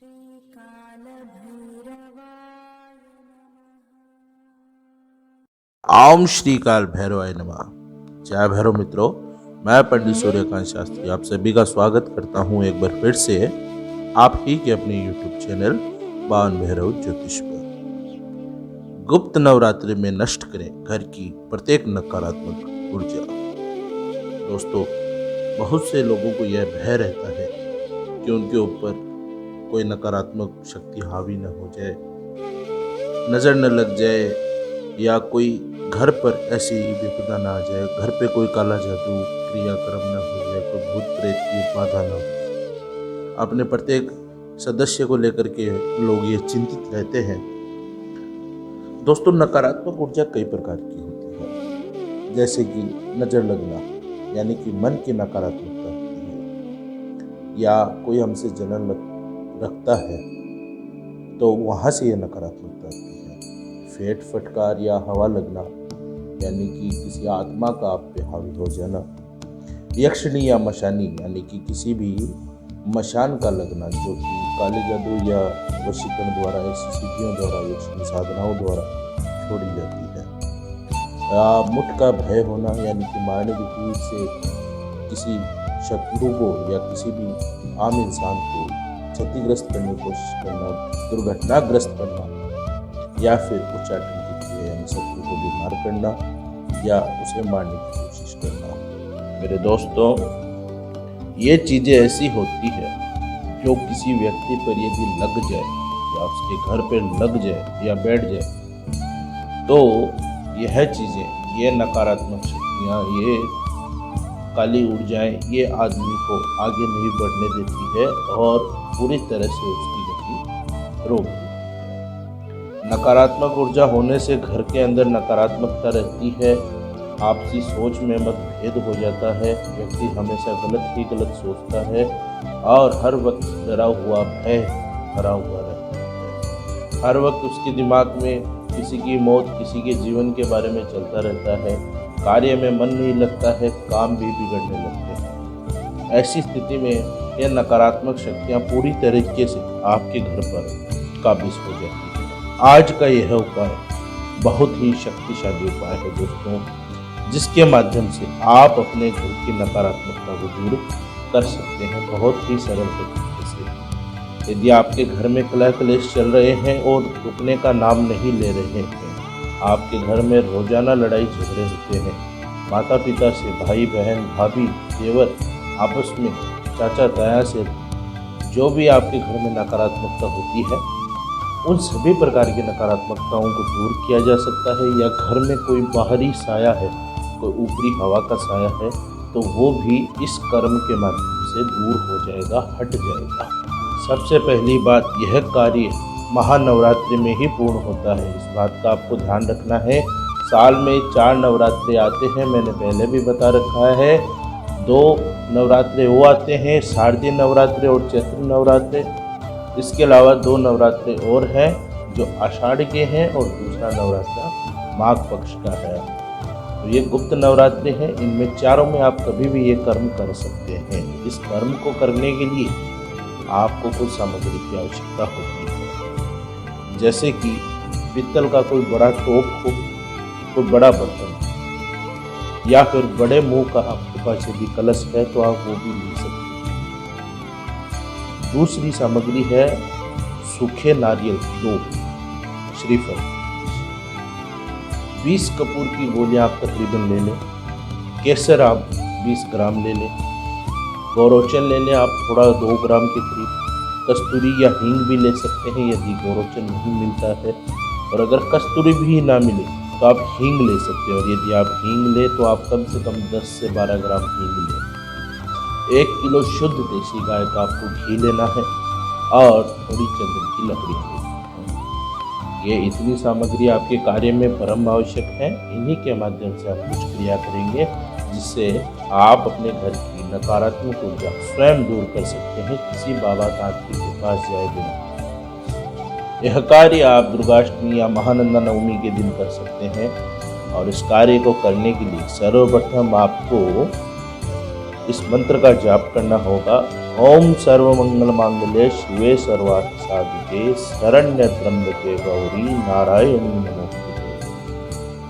ओम श्री काल भैरवाय नमः। जय भैरव मित्रों, मैं पंडित सूर्यकांत शास्त्री आप सभी का स्वागत करता हूं एक बार फिर से आप ही के अपने YouTube चैनल बावन भैरव ज्योतिष पर। गुप्त नवरात्रि में नष्ट करें घर की प्रत्येक नकारात्मक ऊर्जा। दोस्तों, बहुत से लोगों को यह भय रहता है कि उनके ऊपर कोई नकारात्मक शक्ति हावी न हो जाए, नजर न लग जाए, या कोई घर पर ऐसी विपदा ना आ जाए, घर पे कोई काला जादू क्रियाक्रम न हो जाए, कोई भूत प्रेत की बाधा न हो। अपने प्रत्येक सदस्य को लेकर के लोग ये चिंतित रहते हैं। दोस्तों, नकारात्मक ऊर्जा कई प्रकार की होती है, जैसे कि नजर लगना यानी कि मन की नकारात्मकता होती है, या कोई हमसे जलन रखता है तो वहाँ से ये नकारात्मकता आती है। फेट फटकार या हवा लगना यानी कि किसी आत्मा का आप पे हावी हो जाना। यक्षिणी या मशानी यानी कि किसी भी मशान का लगना, जो कि काले जादू या वशीकरण द्वारा, ऐसी सिद्धियों द्वारा, यक्षिणी साधनाओं द्वारा छोड़ी जाती है। मुठ का भय होना यानी कि मारने की तीर से किसी शत्रु को या किसी भी आम इंसान को क्षतिग्रस्त करने की कोशिश करना, दुर्घटनाग्रस्त करना, या फिर उच्चाटन की क्रिया यानी शत्रु को बीमार करना या उसे मारने की कोशिश करना। मेरे दोस्तों, ये चीज़ें ऐसी होती है जो किसी व्यक्ति पर यदि लग जाए या उसके घर पर लग जाए या बैठ जाए तो यह चीज़ें, ये नकारात्मक शक्तियाँ, ये काली ऊर्जाएं, ये आदमी को आगे नहीं बढ़ने देती है और पूरी तरह से उसकी गति रोक देती है। नकारात्मक ऊर्जा होने से घर के अंदर नकारात्मकता रहती है, आपसी सोच में मतभेद हो जाता है, व्यक्ति हमेशा गलत ही गलत सोचता है और हर वक्त डरा हुआ, भय भरा हुआ रहता है। हर वक्त उसके दिमाग में किसी की मौत, किसी के जीवन के बारे में चलता रहता है, कार्य में मन नहीं लगता है, काम भी बिगड़ने लगते हैं। ऐसी स्थिति में यह नकारात्मक शक्तियाँ पूरी तरीके से आपके घर पर काबिज हो जाती है। आज का यह उपाय बहुत ही शक्तिशाली उपाय है दोस्तों, जिसके माध्यम से आप अपने घर की नकारात्मकता को दूर कर सकते हैं बहुत ही सरल तरीके से। यदि आपके घर में कलह क्लेश चल रहे हैं और रुकने का नाम नहीं ले रहे हैं, आपके घर में रोजाना लड़ाई झगड़े होते हैं, माता पिता से, भाई बहन, भाभी, देवर, आपस में चाचा ताया से, जो भी आपके घर में नकारात्मकता होती है, उन सभी प्रकार की नकारात्मकताओं को दूर किया जा सकता है। या घर में कोई बाहरी साया है, कोई ऊपरी हवा का साया है, तो वो भी इस कर्म के माध्यम से दूर हो जाएगा, हट जाएगा। सबसे पहली बात, यह कार्य महानवरात्रि में ही पूर्ण होता है। इस बात का आपको ध्यान रखना है। साल में 4 नवरात्रे आते हैं, मैंने पहले भी बता रखा है। 2 नवरात्रे वो आते हैं, शारदीय नवरात्रे और चैत्र नवरात्रे। इसके अलावा 2 नवरात्रे और हैं जो आषाढ़ के हैं और दूसरा नवरात्रा माघ पक्ष का है। तो ये गुप्त नवरात्रि हैं, इनमें चारों में आप कभी भी ये कर्म कर सकते हैं। इस कर्म को करने के लिए आपको कुछ सामग्री की आवश्यकता होती है, जैसे कि पित्तल का कोई बड़ा टोप हो, कोई बड़ा बर्तन, या फिर बड़े मुंह का आपके पास यदि कलश है तो आप वो भी ले सकते हैं। दूसरी सामग्री है सूखे नारियल 2, श्रीफल, 20 कपूर की गोलियां आप तकरीबन ले लें, केसर आप 20 ग्राम ले लें, गोरोचन ले लें आप थोड़ा 2 ग्राम के करीब, कस्तूरी या हींग भी ले सकते हैं यदि गोरोचन नहीं मिलता है, और अगर कस्तूरी भी ना मिले तो आप हींग ले सकते हैं, और यदि आप हींग ले तो आप कम से कम 10 से 12 ग्राम हींग लें। 1 किलो शुद्ध देसी गाय का आपको घी लेना है और थोड़ी चंदन की लकड़ी लेनी है। ये इतनी सामग्री आपके कार्य में परम आवश्यक है। इन्हीं के माध्यम से आप कुछ क्रिया करेंगे जिससे आप अपने घर की नकारात्मक ऊर्जा स्वयं दूर कर सकते हैं, किसी बाबा तांत्रिक के पास जाए बिना। यह कार्य आप दुर्गाष्टमी या महानंदा नवमी के दिन कर सकते हैं, और इस कार्य को करने के लिए सर्वप्रथम आपको इस मंत्र का जाप करना होगा। ओम सर्वमंगल मांगल्ये शिवे सर्वार्थ साधिके शरण्य त्र्यंबके गौरी नारायणी नमोस्तुते।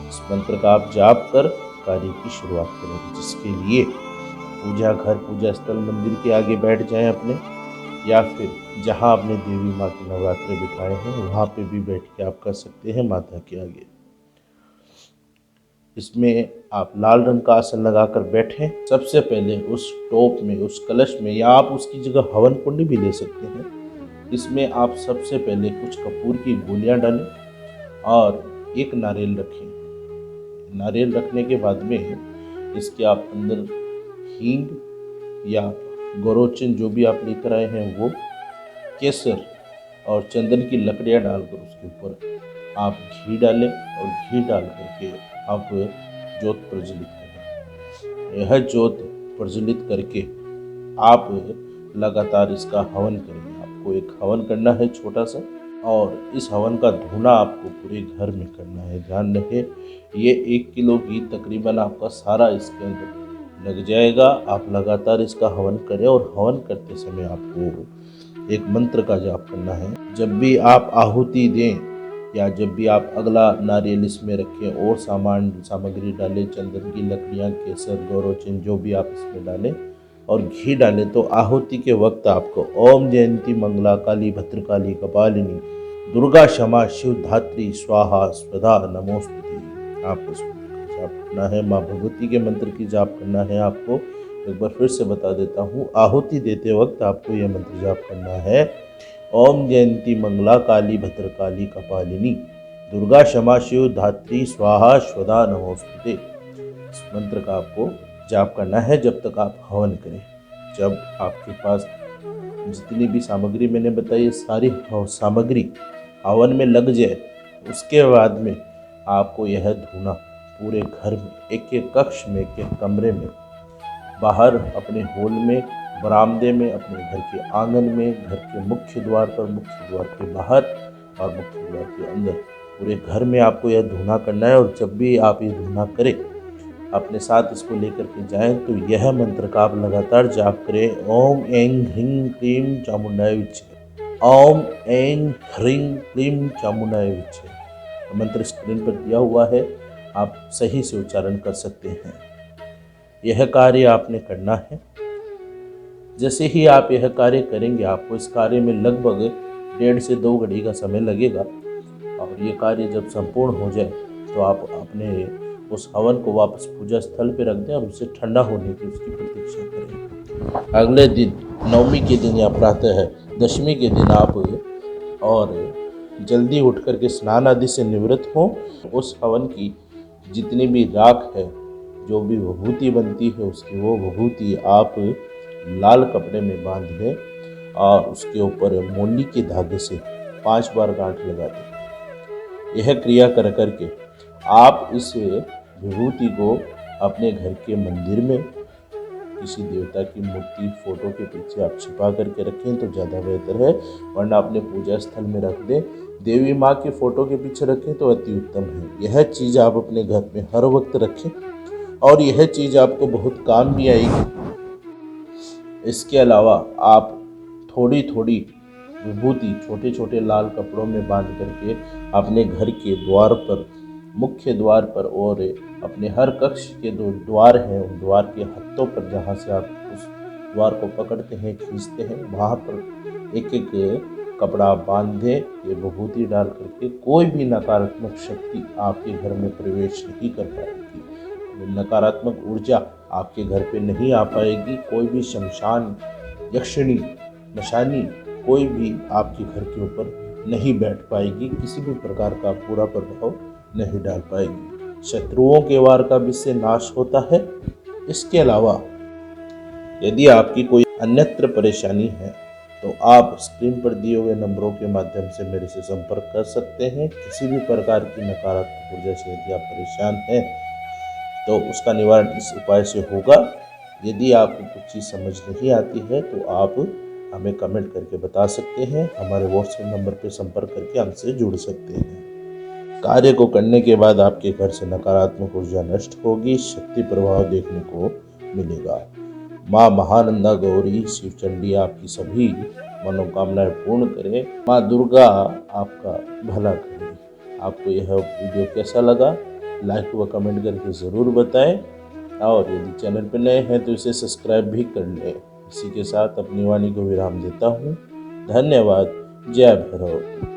इस मंत्र का आप जाप कर कार्य की शुरुआत करें, जिसके लिए पूजा घर, पूजा स्थल, मंदिर के आगे बैठ जाएं अपने, या फिर जहां आपने देवी माँ के नवरात्रे बिठाए हैं वहां पे भी बैठ के आप कर सकते हैं माता के आगे। इसमें आप लाल रंग का आसन लगाकर बैठें। सबसे पहले उस टोप में, उस कलश में, या आप उसकी जगह हवन कुंड भी ले सकते हैं। इसमें आप सबसे पहले कुछ कपूर की गोलियां डालें और एक नारियल रखें। नारियल रखने के बाद में इसके आप अंदर हींग या गोरोचन जो भी आप लेकर आए हैं वो, केसर और चंदन की लकड़ियाँ डालकर उसके ऊपर आप घी डालें और घी डाल करके आप ज्योत प्रज्वलित करें। यह ज्योत प्रज्वलित करके आप लगातार इसका हवन करेंगे। आपको एक हवन करना है छोटा सा, और इस हवन का धूना आपको पूरे घर में करना है। ध्यान रहे ये 1 किलो घी तकरीबन आपका सारा इसके अंदर लग जाएगा। आप लगातार इसका हवन करें, और हवन करते समय आपको एक मंत्र का जाप करना है। जब भी आप आहुति दें या जब भी आप अगला नारियल इसमें रखें और सामग्री डालें, चंदन की लकड़ियाँ, केसर, गोरोचन जो भी आप इसमें डालें और घी डालें, तो आहुति के वक्त आपको ओम जयंती मंगला काली भद्रकाली कपालिनी दुर्गा क्षमा शिव धात्री स्वाहा स्वधा नमोस्तुते आप उस मंत्र का जाप करना है। माँ भगवती के मंत्र की जाप करना है आपको। एक बार फिर से बता देता हूँ, आहुति देते वक्त आपको यह मंत्र जाप करना है। ओम जयंती मंगला काली भद्रकाली कपालिनी दुर्गा क्षमा शिव धात्री स्वाहा स्वधा नमोस्तुते। इस मंत्र का आपको जाप करना है जब तक आप हवन करें। जब आपके पास जितनी भी सामग्री मैंने बताई, सारी सामग्री हवन में लग जाए, उसके बाद में आपको यह धूना पूरे घर में, एक एक कक्ष में, एक एक कमरे में, बाहर अपने हॉल में, बरामदे में, अपने घर के आंगन में, घर के मुख्य द्वार पर, मुख्य द्वार के बाहर और मुख्य द्वार के अंदर, पूरे घर में आपको यह धूना करना है। और जब भी आप ये धूना करें, अपने साथ इसको लेकर के जाएं, तो यह मंत्र का आप लगातार जाप करें। ओम ऐं ह्रीं क्लीं चामुंडाय विच्चे, ओम ऐं ह्रीं क्लीं चामुंडाय विच्चे। मंत्र स्क्रीन पर दिया हुआ है, आप सही से उच्चारण कर सकते हैं। यह कार्य आपने करना है। जैसे ही आप यह कार्य करेंगे, आपको इस कार्य में लगभग 1.5 से 2 घड़ी का समय लगेगा। और ये कार्य जब संपूर्ण हो जाए तो आप अपने उस हवन को वापस पूजा स्थल पर रख दें और उसे ठंडा होने की उसकी प्रतीक्षा करें। अगले दिन, नवमी के दिन या प्रातः दशमी के दिन आप और जल्दी उठ करके स्नान आदि से निवृत्त हों। उस हवन की जितनी भी राख है, जो भी विभूति बनती है, उसकी वो विभूति आप लाल कपड़े में बांध लें और उसके ऊपर मोली के धागे से 5 बार गांठ लगा दें। यह क्रिया कर करके आप इस विभूति को अपने घर के मंदिर में किसी देवता की मूर्ति, फोटो के पीछे आप छिपा करके रखें तो ज़्यादा बेहतर है, वरना अपने पूजा स्थल में रख दें। देवी माँ के फोटो के पीछे रखें तो अति उत्तम है। यह चीज़ आप अपने घर में हर वक्त रखें और यह चीज़ आपको बहुत काम भी आएगी। इसके अलावा आप थोड़ी थोड़ी विभूति छोटे छोटे लाल कपड़ों में बांध करके अपने घर के द्वार पर, मुख्य द्वार पर और अपने हर कक्ष के 2 द्वार हैं, उन द्वार के हत्थों पर, जहाँ से आप उस द्वार को पकड़ते हैं, खींचते हैं, वहाँ पर एक एक कपड़ा बांध दें। ये विभूति डाल करके कोई भी नकारात्मक शक्ति आपके घर में प्रवेश नहीं कर पाएगी। नकारात्मक ऊर्जा आपके घर पे नहीं आ पाएगी। कोई भी शमशान, यक्षिणी, मशानी कोई भी आपके घर के ऊपर नहीं बैठ पाएगी। किसी भी प्रकार का पूरा प्रभाव नहीं डाल पाएगी। शत्रुओं के वार का भी इससे नाश होता है। इसके अलावा यदि आपकी कोई अन्यत्र परेशानी है तो आप स्क्रीन पर दिए हुए नंबरों के माध्यम से मेरे से संपर्क कर सकते हैं। किसी भी प्रकार की नकारात्मक ऊर्जा से यदि आप परेशान हैं तो उसका निवारण इस उपाय से होगा। यदि आपको कुछ चीज़ समझ नहीं आती है तो आप हमें कमेंट करके बता सकते हैं। हमारे व्हाट्सएप नंबर पर संपर्क करके हमसे जुड़ सकते हैं। कार्य को करने के बाद आपके घर से नकारात्मक ऊर्जा नष्ट होगी, शक्ति प्रभाव देखने को मिलेगा। माँ महानंदा गौरी शिव चंडी आपकी सभी मनोकामनाएं पूर्ण करे। माँ दुर्गा आपका भला करे। आपको यह वीडियो कैसा लगा लाइक व कमेंट करके ज़रूर बताएं, और यदि चैनल पर नए हैं तो इसे सब्सक्राइब भी कर लें। इसी के साथ अपनी वाणी को विराम देता हूँ। धन्यवाद। जय भैरव।